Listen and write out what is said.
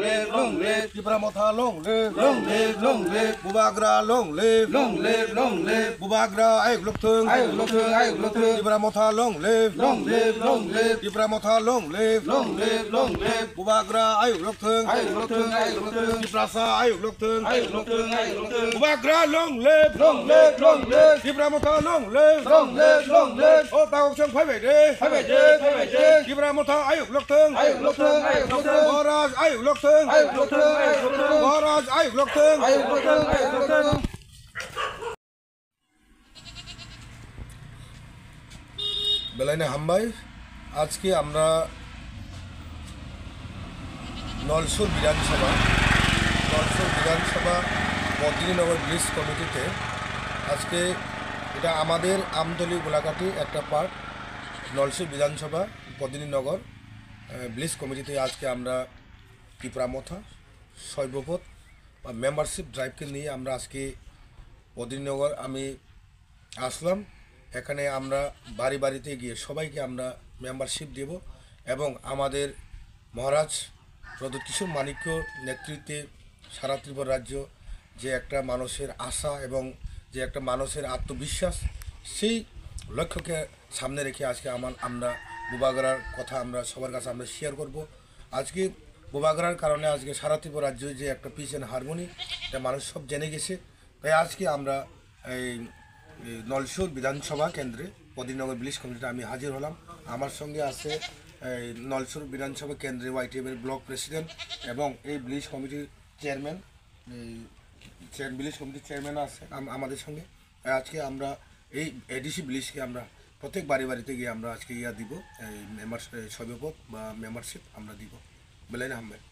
Kibra motha long live, Bubagra long live, Bubagra ay luk thương, Kibra motha long live, Kibra motha long live, Bubagra ay luk thương, Kibra sa ay luk thương, Bubagra long live, Kibra motha long live, ô tao không phải về đi, Kibra motha ay luk thương, Boraz ay luk thương, Boraz ay luk thương. বেলাইনে হামবাই আজকে আমরা নলসুর বিধানসভা বদ্রীনগর bleach কমিটিতে আজকে এটা আমাদের আমতলী গোলাঘাটি একটা part নলসুর বিধানসভা বদ্রীনগর bleach কমিটিতে আজকে আমরা পিপরামথা শৈবপথ বা মেম্বারশিপ ড্রাইভকে নিয়ে আমরা আজকে বদ্রীনগর আমি আসলাম। এখানে আমরা বাড়ি বাড়িতে গিয়ে সবাইকে আমরা মেম্বারশিপ দেব এবং আমাদের মহারাজ প্রদত্ত কিশোর মানিক্য নেতৃত্বে সারা ত্রিপুরা রাজ্য যে একটা মানুষের আশা এবং যে একটা মানুষের আত্মবিশ্বাস সেই লক্ষ্যকে সামনে রেখে আজকে আমরা বুবাগড়ার কথা আমরা সবার কাছে আমরা শেয়ার করব। আজকে বুবাগড়ার কারণে আজকে সারা ত্রিপুরা রাজ্য যে একটা পিস অ্যান্ড হারমোনি এটা মানুষ সব জেনে গেছে। তাই আজকে আমরা এই নলসুর বিধানসভা কেন্দ্রে বদ্রীনগর ব্লিচ কমিটিতে আমি হাজির হলাম। আমার সঙ্গে আছে নলসুর বিধানসভা কেন্দ্রে ওয়াইটিএমের ব্লক প্রেসিডেন্ট এবং এই ব্লিচ কমিটির চেয়ারম্যান ব্লিচ কমিটির চেয়ারম্যান আছে আমাদের সঙ্গে। আজকে আমরা এই এডিসি ব্লিচকে আমরা প্রত্যেক বাড়িতে গিয়ে আমরা আজকে দিব এই শৈবপথ বা মেম্বারশিপ আমরা দিব। বেলাইন আহমেদ।